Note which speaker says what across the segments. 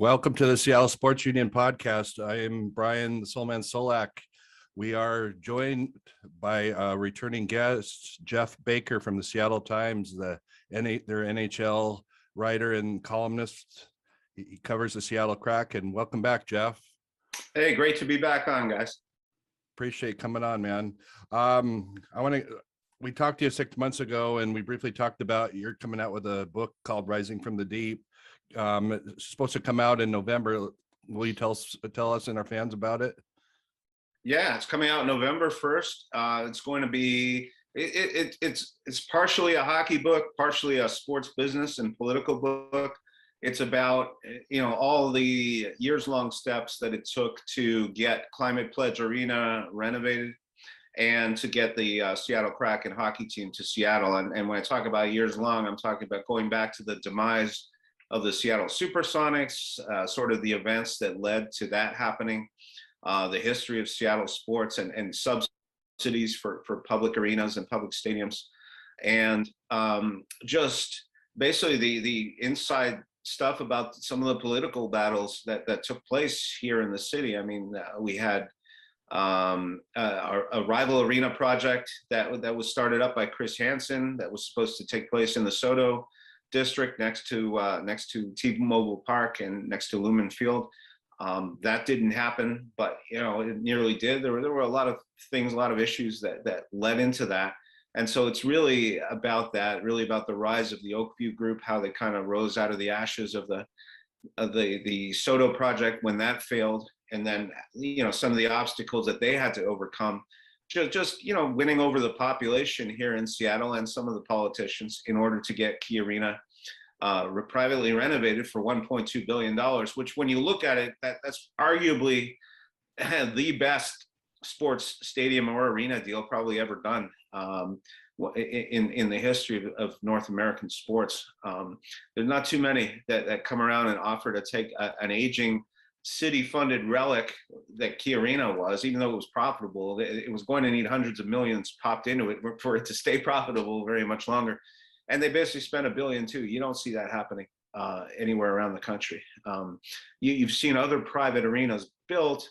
Speaker 1: Welcome to the Seattle Sports Union podcast. I am Brian, the Soulman Solack. We are joined by returning guest, Geoff Baker from the Seattle Times, their NHL writer and columnist. He covers the Seattle Kraken. Welcome back, Geoff.
Speaker 2: Hey, great to be back on, guys.
Speaker 1: Appreciate coming on, man. We talked to you 6 months ago, and we briefly talked about you're coming out with a book called Rising from the Deep. It's supposed to come out in November. Will you tell us and our fans about it?
Speaker 2: Yeah, it's coming out November 1st. It's going to be it's partially a hockey book, partially a sports business and political book. It's about all the years-long steps that it took to get Climate Pledge Arena renovated and to get the Seattle Kraken hockey team to Seattle. And when I talk about years long, I'm talking about going back to the demise of the Seattle Supersonics, sort of the events that led to that happening, the history of Seattle sports and subsidies for public arenas and public stadiums, and just basically the inside stuff about some of the political battles that took place here in the city. I mean, we had a rival arena project that was started up by Chris Hansen that was supposed to take place in the Soto district next to T-Mobile Park and next to Lumen Field. That didn't happen, but it nearly did. There were a lot of things, a lot of issues that led into that. And so it's really about that, really about the rise of the Oakview Group, how they kind of rose out of the ashes of the Soto project when that failed, and then some of the obstacles that they had to overcome. Just winning over the population here in Seattle and some of the politicians in order to get Key Arena privately renovated for $1.2 billion, which when you look at it, that's arguably the best sports stadium or arena deal probably ever done in the history of North American sports. There's not too many that come around and offer to take an aging city-funded relic that Key Arena was, even though it was profitable. It was going to need hundreds of millions popped into it for it to stay profitable very much longer. And they basically spent $1 billion too. You don't see that happening anywhere around the country. You've seen other private arenas built,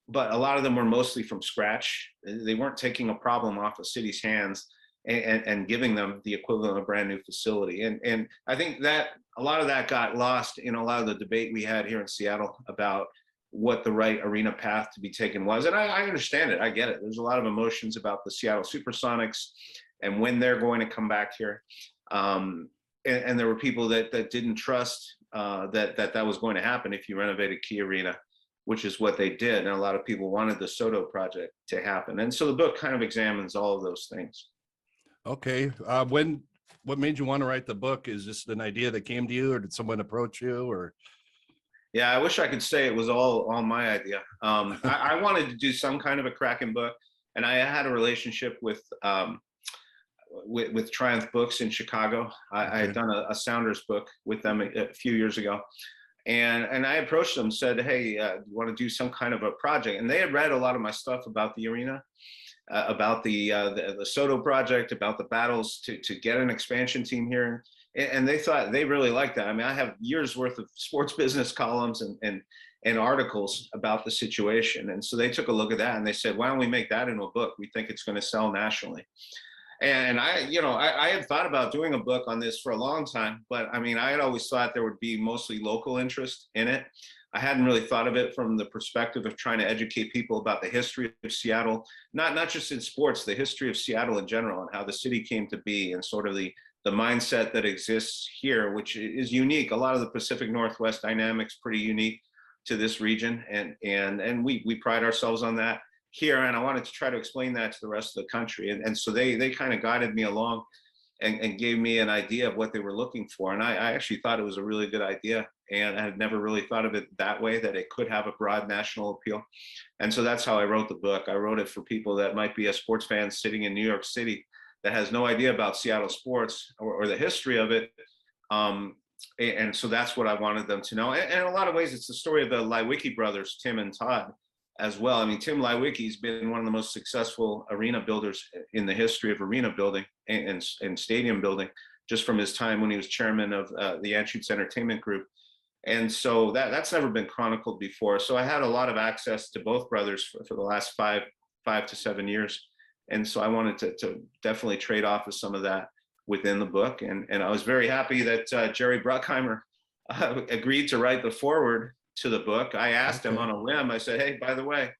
Speaker 2: but a lot of them were mostly from scratch. They weren't taking a problem off a city's hands and giving them the equivalent of a brand new facility. And I think that a lot of that got lost in a lot of the debate we had here in Seattle about what the right arena path to be taken was. And I understand it, I get it. There's a lot of emotions about the Seattle Supersonics and when they're going to come back here. And there were people that didn't trust that was going to happen if you renovated Key Arena, which is what they did. And a lot of people wanted the Soto project to happen. And so the book kind of examines all of those things.
Speaker 1: Okay. What made you want to write the book? Is this an idea that came to you, or did someone approach you, or?
Speaker 2: Yeah, I wish I could say it was all my idea. I wanted to do some kind of a Kraken book, and I had a relationship with Triumph Books in Chicago. I had done a Sounders book with them a few years ago. And I approached them, said, hey, you want to do some kind of a project? And they had read a lot of my stuff about the arena, about the Soto project, about the battles to get an expansion team here. And they thought they really liked that. I mean, I have years worth of sports business columns and articles about the situation. And so they took a look at that and they said, why don't we make that into a book? We think it's going to sell nationally. And I had thought about doing a book on this for a long time, but I mean, I had always thought there would be mostly local interest in it. I hadn't really thought of it from the perspective of trying to educate people about the history of Seattle, not just in sports, the history of Seattle in general and how the city came to be and sort of the mindset that exists here, which is unique. A lot of the Pacific Northwest dynamics pretty unique to this region. And we pride ourselves on that here. And I wanted to try to explain that to the rest of the country. And so they kind of guided me along and gave me an idea of what they were looking for. And I actually thought it was a really good idea. And I had never really thought of it that way, that it could have a broad national appeal. And so that's how I wrote the book. I wrote it for people that might be a sports fan sitting in New York City that has no idea about Seattle sports or the history of it. And so that's what I wanted them to know. And in a lot of ways, it's the story of the Leiweke brothers, Tim and Todd, as well. I mean, Tim Leiweke's been one of the most successful arena builders in the history of arena building and stadium building, just from his time when he was chairman of the Anschutz Entertainment Group. And so that's never been chronicled before. So I had a lot of access to both brothers for the last 5 to 7 years. And so I wanted to definitely trade off with some of that within the book. And I was very happy that Jerry Bruckheimer agreed to write the foreword to the book. I asked him on a whim, I said, hey, by the way,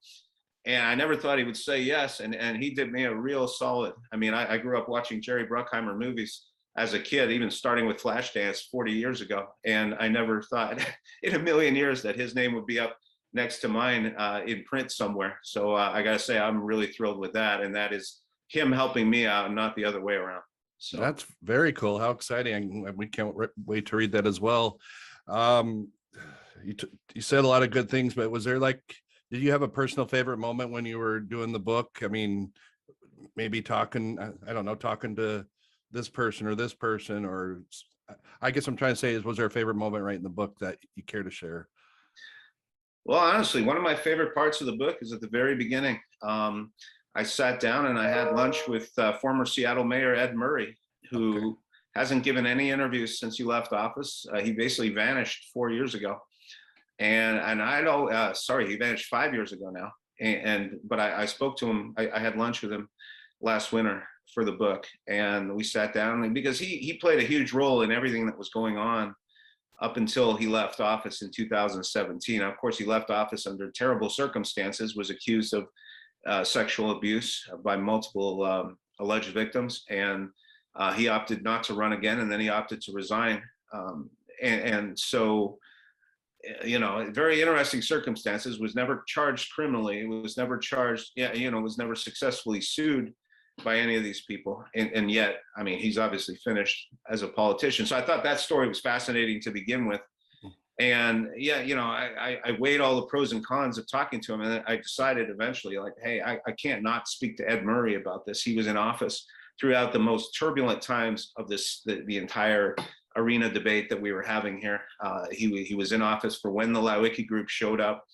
Speaker 2: and I never thought he would say yes. And he did me a real solid. I mean, I grew up watching Jerry Bruckheimer movies as a kid, even starting with Flashdance 40 years ago. And I never thought in a million years that his name would be up next to mine in print somewhere. So I got to say, I'm really thrilled with that. And that is him helping me out and not the other way around. So
Speaker 1: that's very cool. How exciting. We can't wait to read that as well. You said a lot of good things, but was there did you have a personal favorite moment when you were doing the book? I mean, maybe talking to this person, or I guess I'm trying to say was there a favorite moment right in the book that you care to share?
Speaker 2: Well, honestly, one of my favorite parts of the book is at the very beginning. I sat down and I had lunch with former Seattle Mayor Ed Murray, who hasn't given any interviews since he left office. He basically vanished 4 years ago. And I know, sorry, he vanished 5 years ago now. But I spoke to him. I had lunch with him last winter for the book, and we sat down, because he played a huge role in everything that was going on up until he left office in 2017. Of course, he left office under terrible circumstances, was accused of sexual abuse by multiple alleged victims, and he opted not to run again, and then he opted to resign. And so, you know, very interesting circumstances, was never charged criminally, was never charged, was never successfully sued by any of these people. And yet, I mean, he's obviously finished as a politician. So I thought that story was fascinating to begin with. And I weighed all the pros and cons of talking to him. And I decided eventually, hey, I can't not speak to Ed Murray about this. He was in office throughout the most turbulent times of the entire arena debate that we were having here. He was in office for when the Luckey group showed up,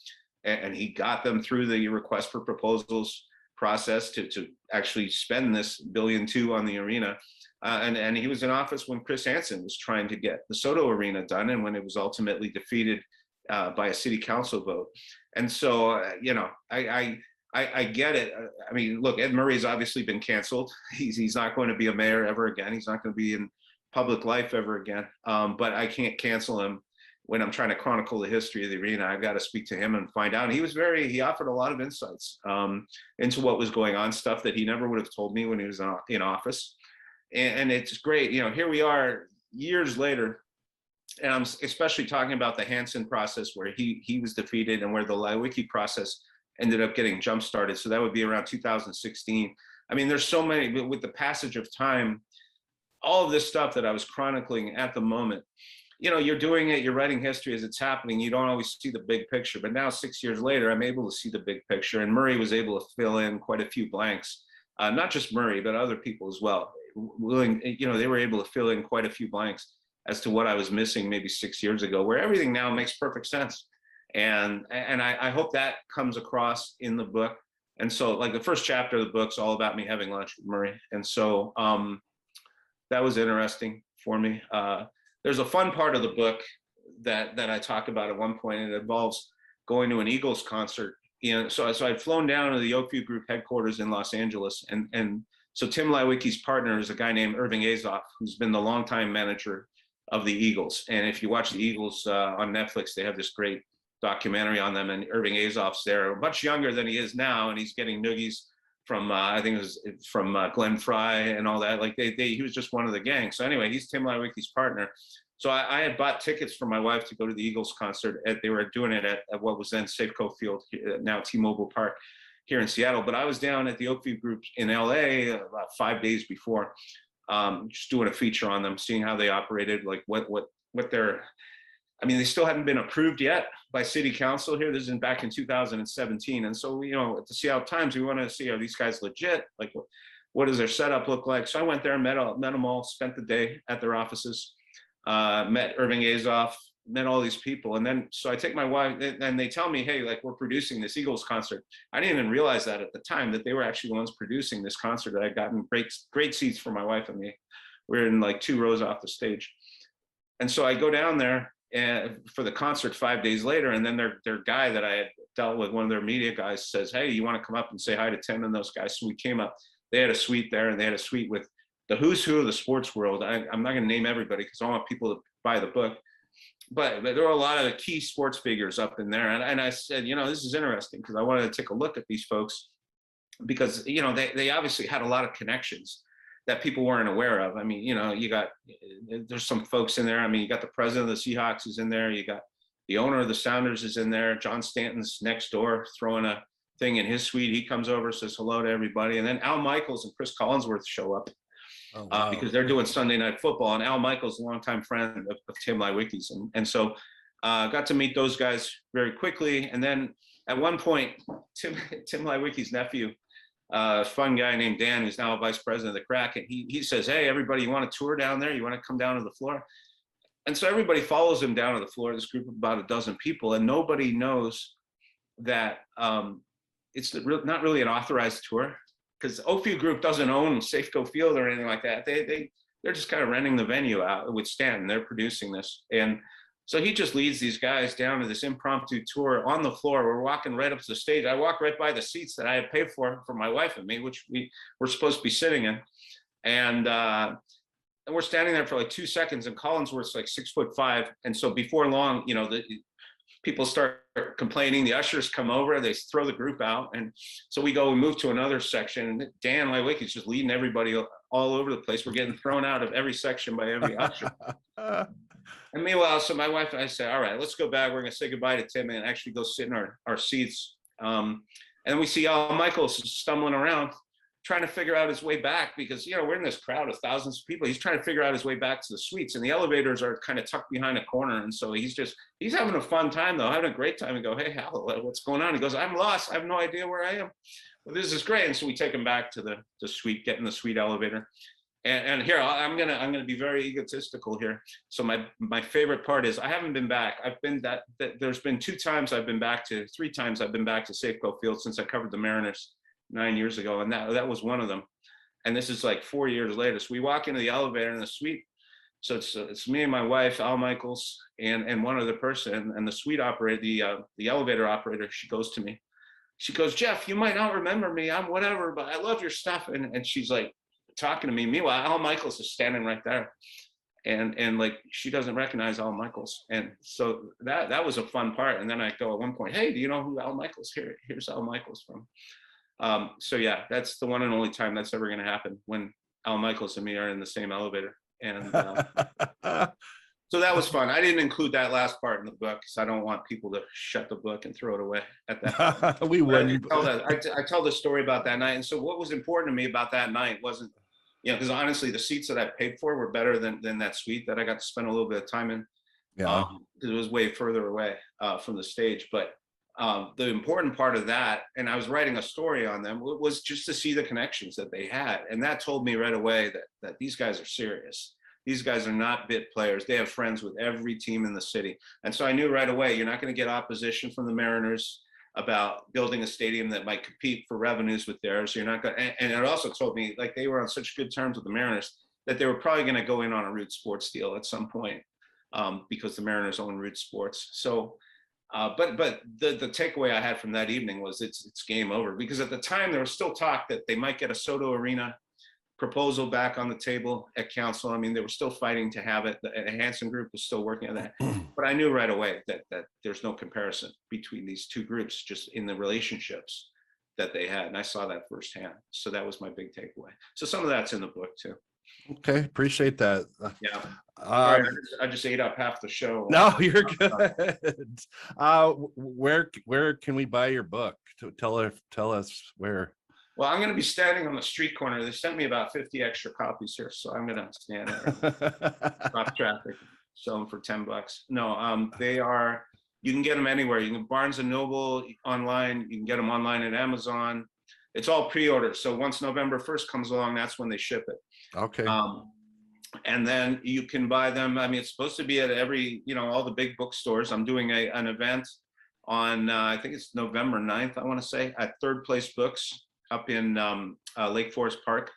Speaker 2: and he got them through the request for proposals process to actually spend this $1.2 billion on the arena. And he was in office when Chris Hansen was trying to get the Soto Arena done, and when it was ultimately defeated by a city council vote. And so, I get it. I mean, look, Ed Murray's obviously been canceled. He's not going to be a mayor ever again. He's not going to be in public life ever again. But I can't cancel him when I'm trying to chronicle the history of the arena. I've got to speak to him and find out. And he offered a lot of insights into what was going on, stuff that he never would have told me when he was in office. And it's great. Here we are years later, and I'm especially talking about the Hansen process, where he was defeated, and where the Luckey process ended up getting jump started. So that would be around 2016. I mean, there's so many, with the passage of time, all of this stuff that I was chronicling at the moment, you're doing it, you're writing history as it's happening. You don't always see the big picture, but now 6 years later, I'm able to see the big picture. And Murray was able to fill in quite a few blanks, not just Murray, but other people as well. They were able to fill in quite a few blanks as to what I was missing maybe 6 years ago, where everything now makes perfect sense. And I hope that comes across in the book. And so, like, the first chapter of the book's all about me having lunch with Murray. And so that was interesting for me. There's a fun part of the book that I talk about at one point, and it involves going to an Eagles concert. So I'd flown down to the Oakview Group headquarters in Los Angeles, and so Tim Luckey's partner is a guy named Irving Azoff, who's been the longtime manager of the Eagles. And if you watch the Eagles on Netflix, they have this great documentary on them, and Irving Azoff's there, much younger than he is now, and he's getting noogies from I think it was from Glenn Fry and all that. Like he was just one of the gang. So anyway, he's Tim Luckey's partner. So I had bought tickets for my wife to go to the Eagles concert. They were doing it at what was then Safeco Field, now T-Mobile Park, here in Seattle. But I was down at the Oakview Group in LA about 5 days before, just doing a feature on them, seeing how they operated, like what their, I mean, they still hadn't been approved yet by city council here. This is back in 2017. And so, at the Seattle Times, we want to see, are these guys legit? Like, what does their setup look like? So I went there, met them all, spent the day at their offices, met Irving Azoff, met all these people. And then, so I take my wife, and they tell me, hey, like, we're producing this Eagles concert. I didn't even realize that at the time, that they were actually the ones producing this concert, that I'd gotten great seats for my wife and me. We were in like 2 rows off the stage. And so I go down there, and for the concert 5 days later. And then their guy that I had dealt with, one of their media guys, says, "Hey, you want to come up and say hi to Tim and those guys?" So we came up. They had a suite there, and they had a suite with the who's who of the sports world. I'm not going to name everybody because I want people to buy the book. But there were a lot of the key sports figures up in there. And I said, this is interesting because I wanted to take a look at these folks because, they obviously had a lot of connections that people weren't aware of. I mean, there's some folks in there. I mean, you got the president of the Seahawks is in there. You got the owner of the Sounders is in there. John Stanton's next door throwing a thing in his suite. He comes over, says hello to everybody. And then Al Michaels and Chris Collinsworth show up. Oh, wow. Because they're doing Sunday Night Football, and Al Michaels, a longtime friend of Tim Lewicki's, and so got to meet those guys very quickly. And then at one point, Tim Lewicki's nephew, fun guy named Dan, who's now a vice president of the Kraken, he says, "Hey, everybody, you want a tour down there? You want to come down to the floor?" And so everybody follows him down to the floor. This group of about a dozen people, and nobody knows that it's not really an authorized tour. Because Oakview Group doesn't own Safeco Field or anything like that. They're just kind of renting the venue out with Stanton. They're producing this. And so he just leads these guys down to this impromptu tour on the floor. We're walking right up to the stage. I walk right by the seats that I had paid for my wife and me, which we were supposed to be sitting in. And we're standing there for like 2 seconds, and Collinsworth's like 6'5". And so before long, the people start complaining. The ushers come over, they throw the group out. And so we move to another section. And Dan Lewicki's just leading everybody all over the place. We're getting thrown out of every section by every usher. And meanwhile, so my wife and I say, "All right, let's go back. We're going to say goodbye to Tim and actually go sit in our seats." And then we see Al Michaels stumbling around, trying to figure out his way back because, we're in this crowd of thousands of people. He's trying to figure out his way back to the suites, and the elevators are kind of tucked behind a corner. And so he's having a fun time though, having a great time, and go, "Hey, Hal, what's going on?" He goes, "I'm lost. I have no idea where I am." Well, this is great. And so we take him back to the suite, get in the suite elevator. And here, I'm gonna be very egotistical here. So my favorite part is I haven't been back. There's been 3 times I've been back to Safeco Field since I covered the Mariners 9 years ago, and that was one of them. And this is like 4 years later. So we walk into the elevator in the suite. So it's me and my wife, Al Michaels, and one other person. And the suite operator, the elevator operator, she goes to me. She goes, "Geoff, you might not remember me. I'm whatever, but I love your stuff." And she's like talking to me. Meanwhile, Al Michaels is standing right there. And like she doesn't recognize Al Michaels. And so that was a fun part. And then I go at one point, "Hey, do you know who Al Michaels? Here's Al Michaels from." So yeah, that's the one and only time that's ever going to happen, when Al Michaels and me are in the same elevator. And so that was fun. I didn't include that last part in the book because I don't want people to shut the book and throw it away at that point.
Speaker 1: We wouldn't.
Speaker 2: I tell the story about that night. And so what was important to me about that night wasn't, because honestly, the seats that I paid for were better than that suite that I got to spend a little bit of time in. Yeah. It was way further away from the stage. But the important part of that, and I was writing a story on them, was just to see the connections that they had. And that told me right away that these guys are serious. These guys are not bit players. They have friends with every team in the city. And so I knew right away, you're not going to get opposition from the Mariners about building a stadium that might compete for revenues with theirs. You're not going to, and it also told me, like, they were on such good terms with the Mariners that they were probably going to go in on a Root Sports deal at some point, because the Mariners own Root Sports. So, but the takeaway I had from that evening was it's game over, because at the time there was still talk that they might get a Soto Arena proposal back on the table at council. I mean, they were still fighting to have it. The Hanson Group was still working on that. But I knew right away that there's no comparison between these two groups, just in the relationships that they had. And I saw that firsthand. So that was my big takeaway. So some of that's in the book too.
Speaker 1: Okay, appreciate that.
Speaker 2: Yeah. Sorry, I just ate up half the show.
Speaker 1: No, you're good. Where can we buy your book? Tell us where.
Speaker 2: Well, I'm going to be standing on the street corner. They sent me about 50 extra copies here, so I'm going to stand there, stop traffic, sell them for $10. No, they are. You can get them anywhere. You can Barnes and Noble online. You can get them online at Amazon. It's all pre-order. So once November 1st comes along, that's when they ship it.
Speaker 1: Okay.
Speaker 2: And then you can buy them. I mean, it's supposed to be at every, all the big bookstores. I'm doing an event on, I think it's November 9th, I want to say, at Third Place Books up in Lake Forest Park.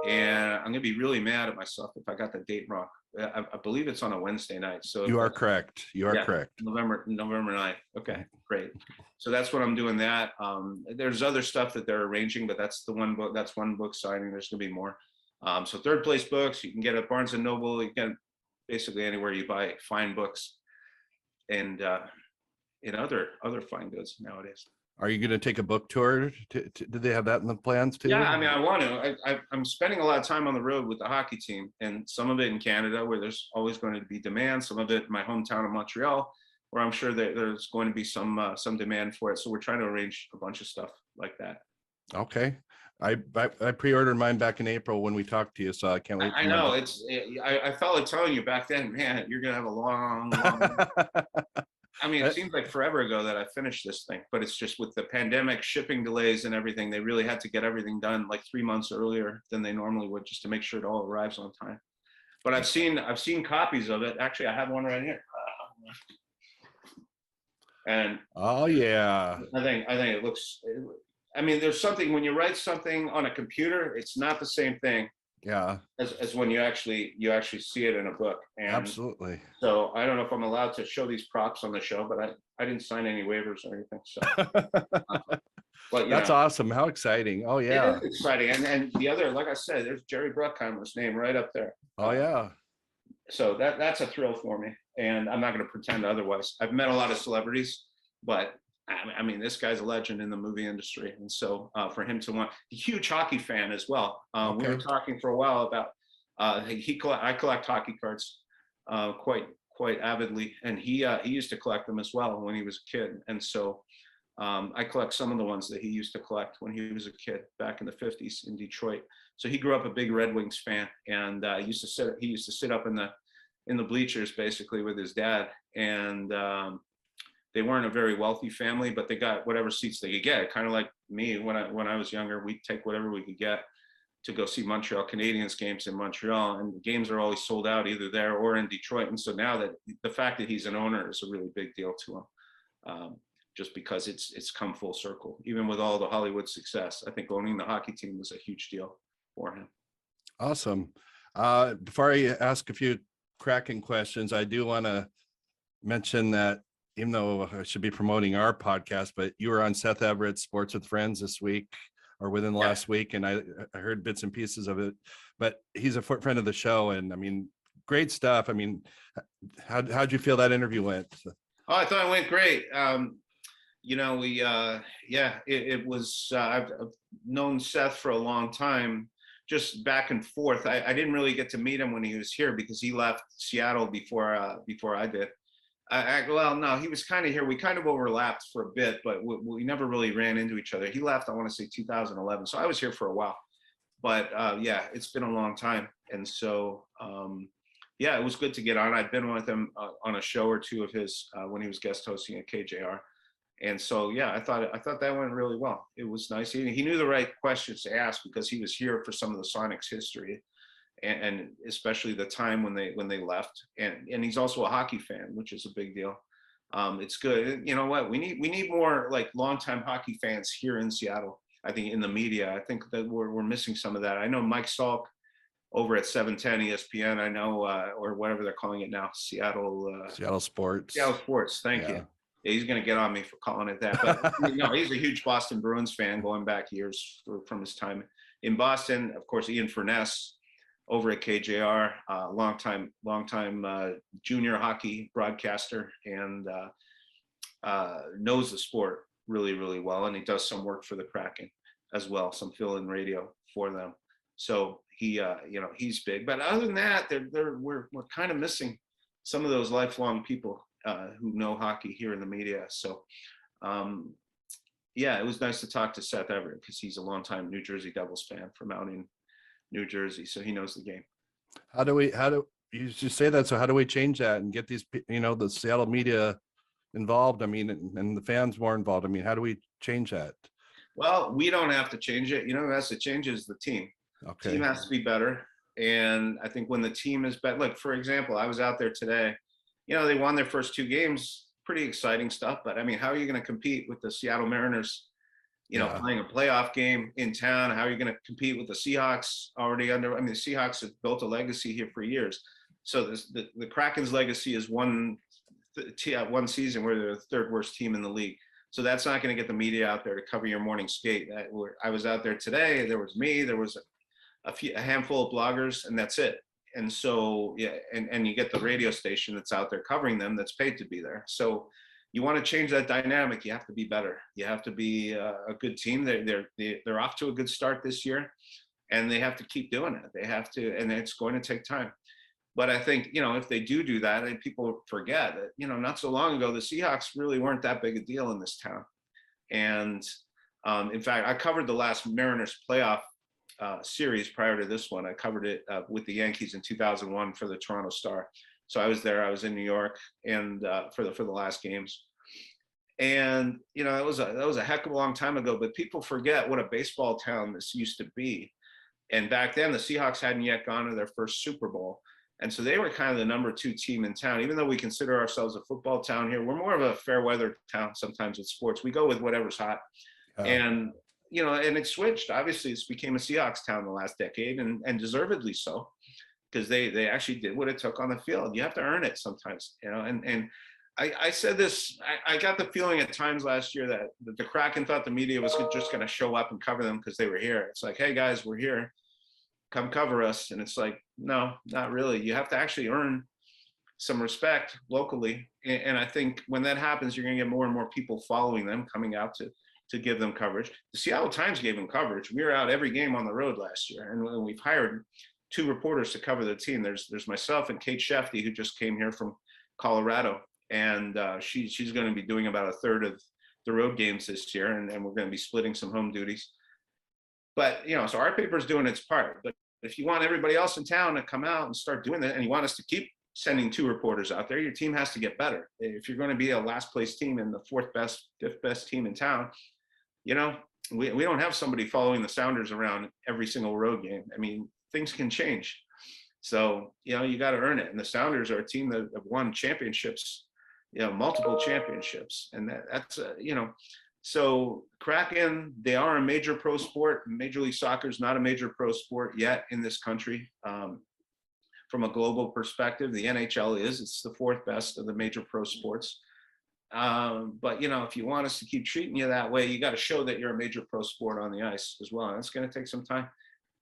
Speaker 2: and I'm gonna be really mad at myself if I got the date wrong. I believe it's on a Wednesday night. So
Speaker 1: You are correct. You are correct.
Speaker 2: November 9th. Okay, great. So that's what I'm doing that. There's other stuff that they're arranging, but that's the one book. That's one book signing. There's gonna be more. So third place books, you can get at Barnes and Noble. You can basically anywhere you buy fine books, and in other fine goods nowadays.
Speaker 1: Are you going to take a book tour? Do they have that in the plans too?
Speaker 2: Yeah, I mean, I want to. I'm spending a lot of time on the road with the hockey team, and some of it in Canada, where there's always going to be demand. Some of it in my hometown of Montreal, where I'm sure that there's going to be some demand for it. So we're trying to arrange a bunch of stuff like that.
Speaker 1: Okay. I pre-ordered mine back in April when we talked to you, so I can't wait.
Speaker 2: I know I felt like telling you back then, man, you're gonna have a long. I mean, it seems like forever ago that I finished this thing, but it's just with the pandemic, shipping delays and everything, they really had to get everything done like 3 months earlier than they normally would, just to make sure it all arrives on time. But I've seen copies of it. Actually, I have one right here. And
Speaker 1: oh yeah,
Speaker 2: I think it looks. I mean, there's something when you write something on a computer, it's not the same thing.
Speaker 1: Yeah.
Speaker 2: As when you actually see it in a book. And
Speaker 1: absolutely.
Speaker 2: So I don't know if I'm allowed to show these props on the show, but I didn't sign any waivers or anything. So but
Speaker 1: that's awesome. How exciting. Oh yeah.
Speaker 2: It is exciting. And the other, like I said, there's Jerry Bruckheimer's name right up there.
Speaker 1: Oh yeah.
Speaker 2: So that's a thrill for me. And I'm not going to pretend otherwise. I've met a lot of celebrities, but I mean, this guy's a legend in the movie industry. And so for him to want a huge hockey fan as well. We were talking for a while about, I collect hockey cards quite avidly. And he used to collect them as well when he was a kid. And so I collect some of the ones that he used to collect when he was a kid back in the 50s in Detroit. So he grew up a big Red Wings fan, and he used to sit up in the bleachers basically with his dad. And they weren't a very wealthy family, but they got whatever seats they could get. Kind of like me when I was younger, we'd take whatever we could get to go see Montreal Canadiens games in Montreal, and the games are always sold out either there or in Detroit. And so now that the fact that he's an owner is a really big deal to him, just because it's come full circle. Even with all the Hollywood success, I think owning the hockey team was a huge deal for him.
Speaker 1: Awesome. Before I ask a few Kraken questions, I do want to mention that even though I should be promoting our podcast, but you were on Seth Everett's Sports with Friends this week or within the last week, and I heard bits and pieces of it, but he's a friend of the show. And I mean, great stuff. I mean, how'd you feel that interview went?
Speaker 2: Oh, I thought it went great. You know, it was, I've known Seth for a long time, just back and forth. I didn't really get to meet him when he was here because he left Seattle before I did. Well, no, he was kind of here. We kind of overlapped for a bit, but we never really ran into each other. He left, I want to say 2011. So I was here for a while, but yeah, it's been a long time. And so, yeah, it was good to get on. I'd been with him on a show or two of his when he was guest hosting at KJR. And so, yeah, I thought that went really well. It was nice. He knew the right questions to ask because he was here for some of the Sonics history. And especially the time when they left, and he's also a hockey fan, which is a big deal. It's good. You know what? We need more like longtime hockey fans here in Seattle. I think in the media, I think that we're missing some of that. I know Mike Salk over at 710 ESPN. I know, or whatever they're calling it now, Seattle Sports. Seattle Sports. Thank you. Yeah, he's going to get on me for calling it that, but no, he's a huge Boston Bruins fan going back years from his time in Boston. Of course, Ian Furness over at KJR, longtime junior hockey broadcaster, and knows the sport really, really well. And he does some work for the Kraken as well, some fill-in radio for them. So he, he's big. But other than that, we're kind of missing some of those lifelong people who know hockey here in the media. So yeah, it was nice to talk to Seth Everett because he's a longtime New Jersey Devils fan from out in New Jersey, so he knows the game.
Speaker 1: How do you just say that? So how do we change that and get these, the Seattle media involved? I mean, and the fans more involved. I mean, how do we change that?
Speaker 2: Well, we don't have to change it. Who has to change is the team. Okay. Team has to be better. And I think when the team is better, like for example, I was out there today, they won their first 2 games, pretty exciting stuff. But I mean, how are you going to compete with the Seattle Mariners,
Speaker 1: Yeah.
Speaker 2: playing a playoff game in town. How are you going to compete with the Seahawks already under? I mean, the Seahawks have built a legacy here for years. So the Kraken's legacy is one season where they're the third worst team in the league. So that's not going to get the media out there to cover your morning skate. I was out there today. There was me. There was a handful of bloggers, and that's it. And so, yeah, and you get the radio station that's out there covering them that's paid to be there. So you want to change that dynamic, you have to be better. You have to be a good team. They're off to a good start this year, and they have to keep doing it. They have to, and it's going to take time. But I think, if they do that, and people forget that, not so long ago, the Seahawks really weren't that big a deal in this town. And in fact, I covered the last Mariners playoff series prior to this one. I covered it with the Yankees in 2001 for the Toronto Star. So I was there. I was in New York, and for the last games. And that was a heck of a long time ago. But people forget what a baseball town this used to be. And back then, the Seahawks hadn't yet gone to their first Super Bowl. And so they were kind of the number 2 team in town. Even though we consider ourselves a football town here, we're more of a fair weather town sometimes with sports. We go with whatever's hot. And, and it switched. Obviously, it became a Seahawks town the last decade, and deservedly so, because they actually did what it took on the field. You have to earn it sometimes, and I said this, I got the feeling at times last year that the Kraken thought the media was just going to show up and cover them because they were here. It's like, hey, guys, we're here. Come cover us. And it's like, no, not really. You have to actually earn some respect locally. And I think when that happens, you're going to get more and more people following them, coming out to give them coverage. The Seattle Times gave them coverage. We were out every game on the road last year, and we've hired 2 reporters to cover the team. There's myself and Kate Shefty, who just came here from Colorado, and she's going to be doing about a third of the road games this year, and we're going to be splitting some home duties. But so our paper's doing its part. But if you want everybody else in town to come out and start doing that, and you want us to keep sending 2 reporters out there, your team has to get better. If you're going to be a last place team and the 4th best, 5th best team in town, we don't have somebody following the Sounders around every single road game. I mean, things can change. So, you got to earn it. And the Sounders are a team that have won championships, multiple championships. And that's, so Kraken, they are a major pro sport. Major League Soccer is not a major pro sport yet in this country. From a global perspective, the NHL is. It's the 4th best of the major pro sports. But if you want us to keep treating you that way, you got to show that you're a major pro sport on the ice as well. And it's going to take some time.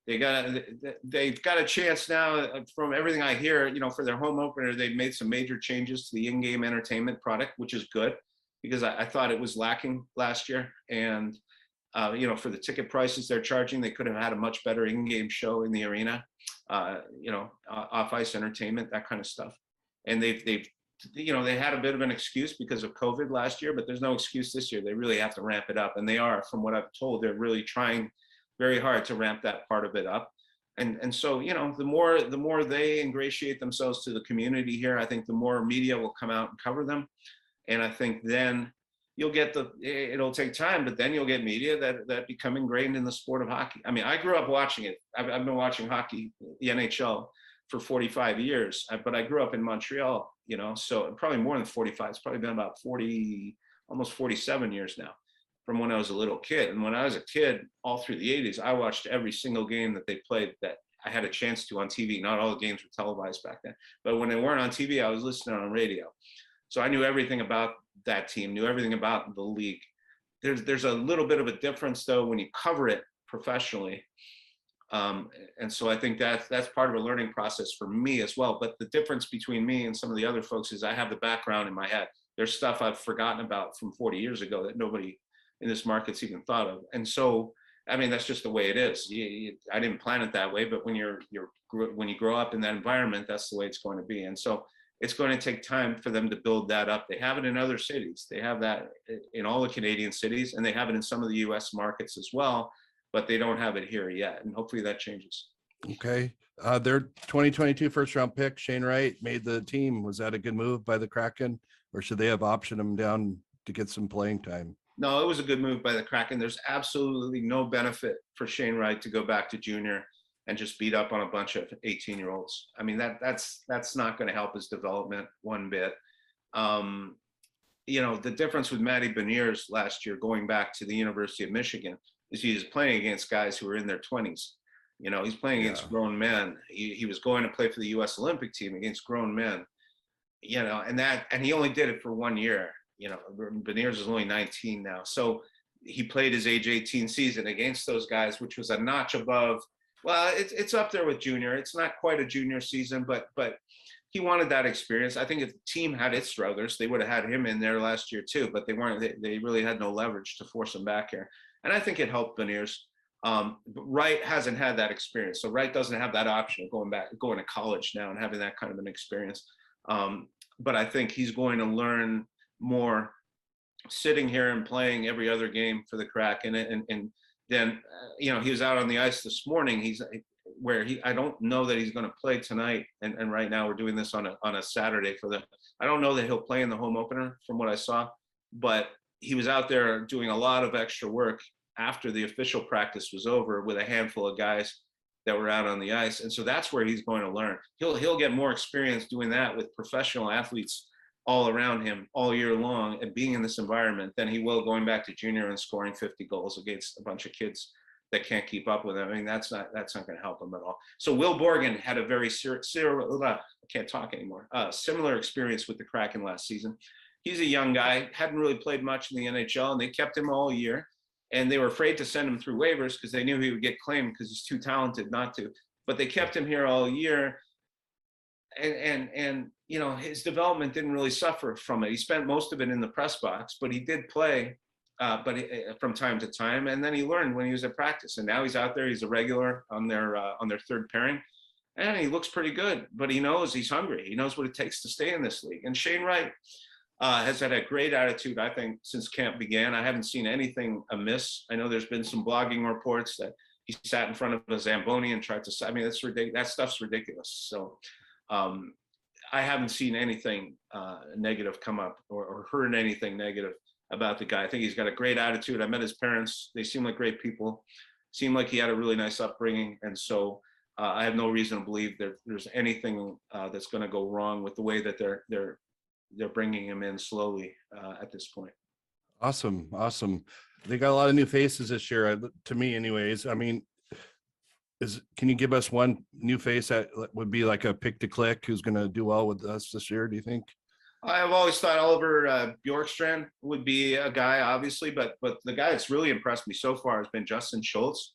Speaker 2: They've got a chance now. From everything I hear, for their home opener, they've made some major changes to the in-game entertainment product, which is good, because I thought it was lacking last year. And for the ticket prices they're charging, they could have had a much better in-game show in the arena, off-ice entertainment, that kind of stuff. And they had a bit of an excuse because of COVID last year, but there's no excuse this year. They really have to ramp it up. And they are, from what I've told, they're really trying very hard to ramp that part of it up. And so, the more they ingratiate themselves to the community here, I think the more media will come out and cover them. And I think then you'll get it'll take time, but then you'll get media that become ingrained in the sport of hockey. I mean, I grew up watching it. I've been watching hockey, the NHL, for 45 years, but I grew up in Montreal, so probably more than 45. It's probably been about 40, almost 47 years now, from when I was a little kid. And when I was a kid, all through the 80s, I watched every single game that they played that I had a chance to on TV. Not all the games were televised back then, but when they weren't on TV, I was listening on radio. So I knew everything about that team, knew everything about the league. There's a little bit of a difference, though, when you cover it professionally. And so I think that's part of a learning process for me as well. But the difference between me and some of the other folks is I have the background in my head. There's stuff I've forgotten about from 40 years ago that nobody in this market's even thought of. And so, I mean, that's just the way it is. I didn't plan it that way, but when when you grow up in that environment, that's the way it's going to be. And so it's going to take time for them to build that up. They have it in other cities. They have that in all the Canadian cities, and they have it in some of the US markets as well, but they don't have it here yet. And hopefully that changes.
Speaker 1: Okay. Their 2022 first round pick, Shane Wright, made the team. Was that a good move by the Kraken, or should they have optioned him down to get some playing time?
Speaker 2: No, it was a good move by the Kraken. There's absolutely no benefit for Shane Wright to go back to junior and just beat up on a bunch of 18-year-olds. I mean, that's not going to help his development one bit. the difference with Matty Beniers last year, going back to the University of Michigan, is he was playing against guys who were in their 20s. He's playing against grown men. He was going to play for the U.S. Olympic team against grown men. And he only did it for 1 year. Beniers is only 19 now, so he played his age 18 season against those guys, which was a notch above. Well, it's up there with junior. It's not quite a junior season, but he wanted that experience. I think if the team had its struggles, they would have had him in there last year too, but they weren't. They really had no leverage to force him back here, and I think it helped Beniers. Wright hasn't had that experience, so Wright doesn't have that option of going to college now and having that kind of an experience. But I think he's going to learn more sitting here and playing every other game for the Kraken, and then he was out on the ice this morning. I don't know that he's going to play tonight, and right now we're doing this on a Saturday I don't know that he'll play in the home opener from what I saw, but he was out there doing a lot of extra work after the official practice was over with a handful of guys that were out on the ice, and so that's where he's going to learn. He'll get more experience doing that with professional athletes all around him all year long and being in this environment than he will going back to junior and scoring 50 goals against a bunch of kids that can't keep up with him. I mean, that's not going to help him at all. So Will Borgen had a very I can't talk anymore. Similar experience with the Kraken last season. He's a young guy, hadn't really played much in the NHL, and they kept him all year. And they were afraid to send him through waivers because they knew he would get claimed because he's too talented not to. But they kept him here all year. And his development didn't really suffer from it. He spent most of it in the press box, but he did play from time to time. And then he learned when he was at practice. And now he's out there. He's a regular on their third pairing. And he looks pretty good, but he knows he's hungry. He knows what it takes to stay in this league. And Shane Wright has had a great attitude, I think, since camp began. I haven't seen anything amiss. I know there's been some blogging reports that he sat in front of a Zamboni and tried to, I mean, that's ridiculous. That stuff's ridiculous. So I haven't seen anything negative come up or heard anything negative about the guy. I think he's got a great attitude. I met his parents. They seem like great people. Seemed like he had a really nice upbringing. And so I have no reason to believe there's anything that's going to go wrong with the way that they're bringing him in slowly at this point.
Speaker 1: Awesome. They got a lot of new faces this year, to me anyways. I mean, can you give us one new face that would be like a pick to click who's going to do well with us this year, do you think?
Speaker 2: I've always thought Oliver Bjorkstrand would be a guy, obviously, but the guy that's really impressed me so far has been Justin Schultz,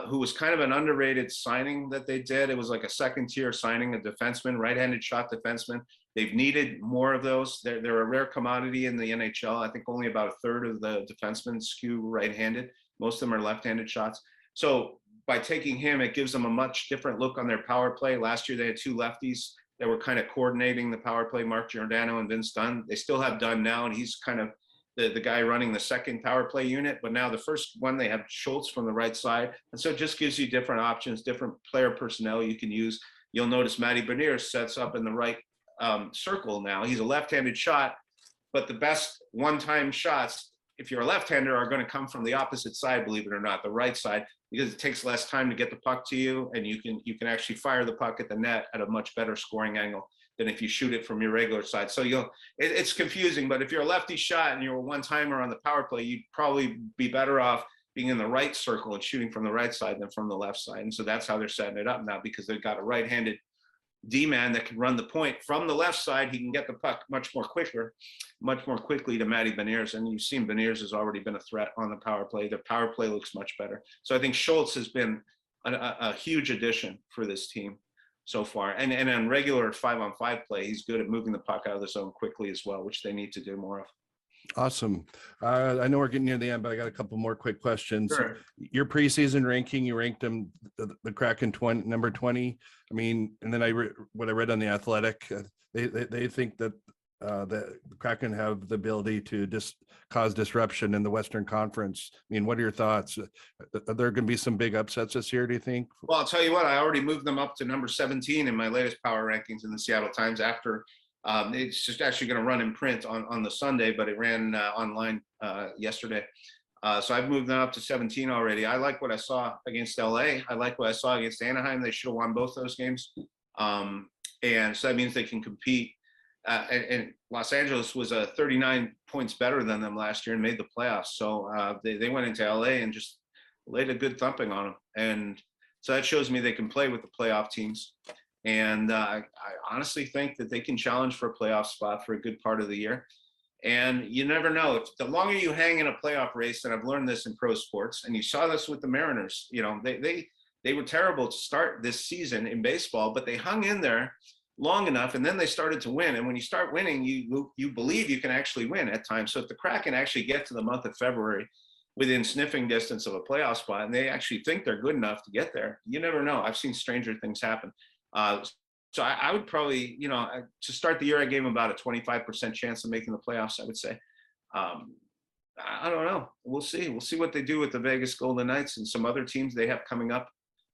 Speaker 2: who was kind of an underrated signing that they did. It was like a second tier signing, a defenseman, right-handed shot defenseman. They've needed more of those. They're a rare commodity in the NHL. I think only about a third of the defensemen skew right-handed. Most of them are left-handed shots. So by taking him, it gives them a much different look on their power play. Last year, they had two lefties that were kind of coordinating the power play, Mark Giordano and Vince Dunn. They still have Dunn now, and he's kind of the guy running the second power play unit. But now the first one, they have Schultz from the right side. And so it just gives you different options, different player personnel you can use. You'll notice Matty Beniers sets up in the right circle now. He's a left-handed shot, but the best one-time shots, if you're a left-hander, are going to come from the opposite side, believe it or not, the right side, because it takes less time to get the puck to you, and you can actually fire the puck at the net at a much better scoring angle than if you shoot it from your regular side. So it's confusing, but if you're a lefty shot and you're a one-timer on the power play, you'd probably be better off being in the right circle and shooting from the right side than from the left side. And so that's how they're setting it up now, because they've got a right-handed D-man that can run the point from the left side. He can get the puck much more quickly to Matty Beniers. And you've seen Beniers has already been a threat on the power play. The power play looks much better. So I think Schultz has been a huge addition for this team so far. And on regular 5-on-5 play, he's good at moving the puck out of the zone quickly as well, which they need to do more of.
Speaker 1: Awesome. I know we're getting near the end, but I got a couple more quick questions.
Speaker 2: Sure.
Speaker 1: Your preseason ranking, you ranked them the Kraken number 20. I mean, and then what I read on the Athletic, they think that the Kraken have the ability to cause disruption in the Western Conference. I mean, what are your thoughts? Are there going to be some big upsets this year, do you think?
Speaker 2: Well, I'll tell you what, I already moved them up to number 17 in my latest power rankings in the Seattle Times after. It's just actually going to run in print on the Sunday, but it ran online yesterday. So I've moved them up to 17 already. I like what I saw against LA. I like what I saw against Anaheim. They should have won both those games. And so that means they can compete and Los Angeles was 39 points better than them last year and made the playoffs. So they went into LA and just laid a good thumping on them. And so that shows me they can play with the playoff teams. And I honestly think that they can challenge for a playoff spot for a good part of the year. And you never know. The longer you hang in a playoff race, and I've learned this in pro sports, and you saw this with the Mariners, you know, they were terrible to start this season in baseball, but they hung in there long enough, and then they started to win. And when you start winning, you believe you can actually win at times. So if the Kraken actually get to the month of February within sniffing distance of a playoff spot, and they actually think they're good enough to get there, you never know. I've seen stranger things happen. So I would probably, you know, to start the year, I gave them about a 25% chance of making the playoffs, I would say. I don't know. We'll see. We'll see what they do with the Vegas Golden Knights and some other teams they have coming up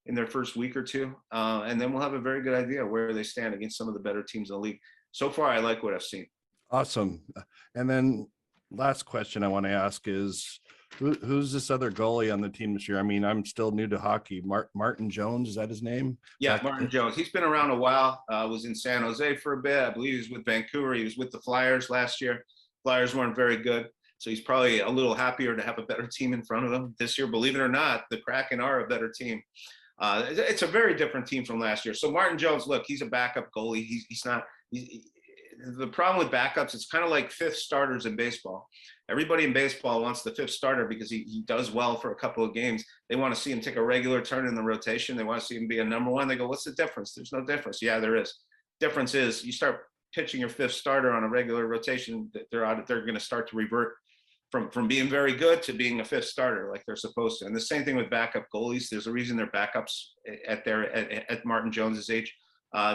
Speaker 2: in their first week or two. And then we'll have a very good idea where they stand against some of the better teams in the league. So far, I like what I've seen.
Speaker 1: Awesome. And then last question I want to ask is, who's this other goalie on the team this year? I mean, I'm still new to hockey. Martin Jones, is that his name?
Speaker 2: Yeah, Martin Jones. He's been around a while. Was in San Jose for a bit. I believe he was with Vancouver. He was with the Flyers last year. Flyers weren't very good. So he's probably a little happier to have a better team in front of him this year. Believe it or not, the Kraken are a better team. It's a very different team from last year. So Martin Jones, look, he's a backup goalie. The problem with backups, it's kind of like fifth starters in baseball. Everybody in baseball wants the fifth starter because he does well for a couple of games. They want to see him take a regular turn in the rotation. They want to see him be a number one. They go, what's the difference? There's no difference. Yeah, there is. Difference is you start pitching your fifth starter on a regular rotation, they're going to start to revert from being very good to being a fifth starter like they're supposed to. And the same thing with backup goalies. There's a reason they're backups at Martin Jones's age.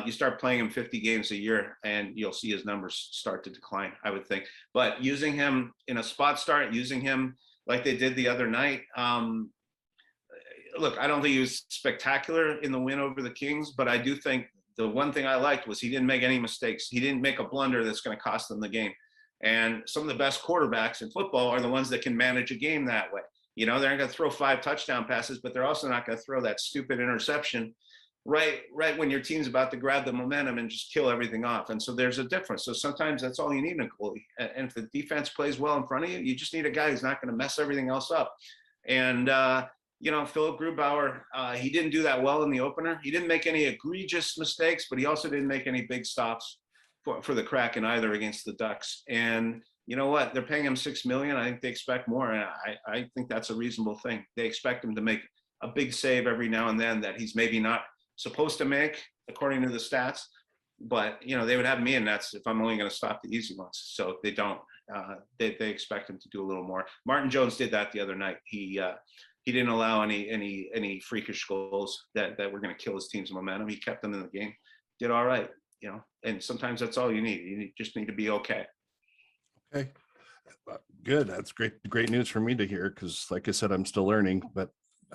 Speaker 2: You start playing him 50 games a year and you'll see his numbers start to decline, I would think. But using him in a spot start, using him like they did the other night, look, I don't think he was spectacular in the win over the Kings, but I do think the one thing I liked was he didn't make any mistakes. He didn't make a blunder that's going to cost them the game. And some of the best quarterbacks in football are the ones that can manage a game that way. You know, they're not going to throw 5 touchdown passes, but they're also not going to throw that stupid interception right when your team's about to grab the momentum and just kill everything off. And so there's a difference. So sometimes that's all you need in a goalie. And if the defense plays well in front of you, you just need a guy who's not going to mess everything else up. And, you know, Philip Grubauer, he didn't do that well in the opener. He didn't make any egregious mistakes, but he also didn't make any big stops for the Kraken either against the Ducks. And you know what? They're paying him $6 million. I think they expect more. And I think that's a reasonable thing. They expect him to make a big save every now and then that he's maybe not supposed to make according to the stats, but you know, they would have me in nets if I'm only going to stop the easy ones. So they don't. They expect him to do a little more. Martin Jones did that the other night. He didn't allow any freakish goals that were going to kill his team's momentum. He kept them in the game. Did all right, you know. And sometimes that's all you need. You just need to be okay.
Speaker 1: Okay, good. That's great news for me to hear because, like I said, I'm still learning. But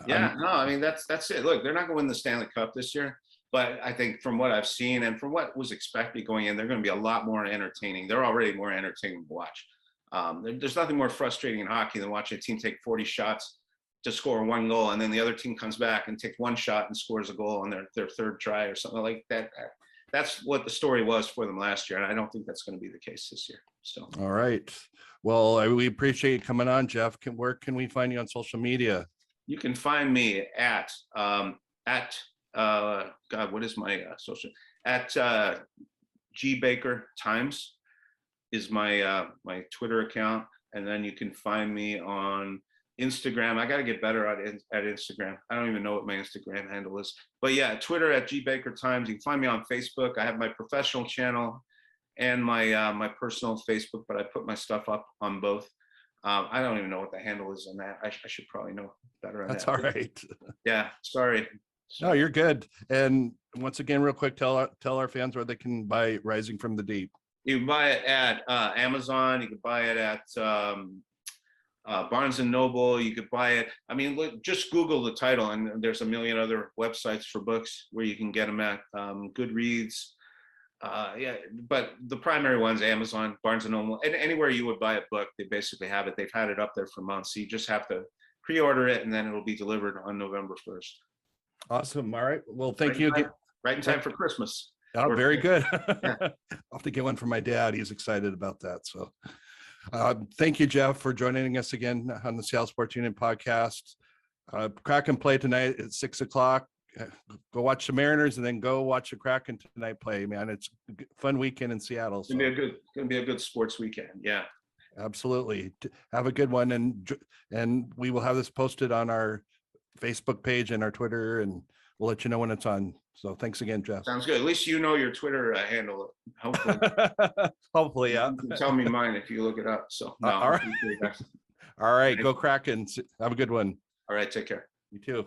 Speaker 2: yeah, no, I mean that's it. Look, they're not going to win the Stanley Cup this year, but I think from what I've seen and from what was expected going in, they're going to be a lot more entertaining. They're already more entertaining to watch. There's nothing more frustrating in hockey than watching a team take 40 shots to score 1 goal, and then the other team comes back and takes 1 shot and scores a goal on their third try or something like that. That's what the story was for them last year, and I don't think that's going to be the case this year. So,
Speaker 1: all right. Well, we appreciate you coming on, Geoff. Where can we find you on social media?
Speaker 2: You can find me at God, what is my social? At G Baker Times is my my Twitter account, and then you can find me on Instagram. I got to get better at Instagram. I don't even know what my Instagram handle is, but yeah, Twitter at G Baker Times. You can find me on Facebook. I have my professional channel and my my personal Facebook, but I put my stuff up on both. I don't even know what the handle is on that. I should probably know better on
Speaker 1: That's
Speaker 2: that.
Speaker 1: all right.
Speaker 2: Yeah, sorry.
Speaker 1: No, you're good. And once again, real quick, tell our fans where they can buy Rising from the Deep.
Speaker 2: You can buy it at Amazon. You can buy it at Barnes and Noble. You could buy it. I mean, look, just Google the title, and there's a million other websites for books where you can get them at. Goodreads. Yeah, but the primary one's Amazon, Barnes and Noble, and anywhere you would buy a book, they basically have it. They've had it up there for months. So you just have to pre-order it, and then it'll be delivered on November 1st.
Speaker 1: Awesome. All right. Well, thank you again.
Speaker 2: Right in time for Christmas.
Speaker 1: Oh, very good.
Speaker 2: Yeah.
Speaker 1: I'll have to get one for my dad. He's excited about that. So thank you, Geoff, for joining us again on the Seattle Sports Union podcast. Kraken play tonight at 6:00. Go watch the Mariners and then go watch the Kraken tonight play, man. It's a fun weekend in Seattle. So.
Speaker 2: Gonna be a good sports weekend. Yeah.
Speaker 1: Absolutely. Have a good one. And we will have this posted on our Facebook page and our Twitter, and we'll let you know when it's on. So thanks again, Geoff.
Speaker 2: Sounds good. At least you know your Twitter handle. Hopefully.
Speaker 1: Hopefully, yeah.
Speaker 2: You can tell me mine if you look it up. So no,
Speaker 1: all right. All right. Go Kraken. Have a good one.
Speaker 2: All right. Take care.
Speaker 1: You too.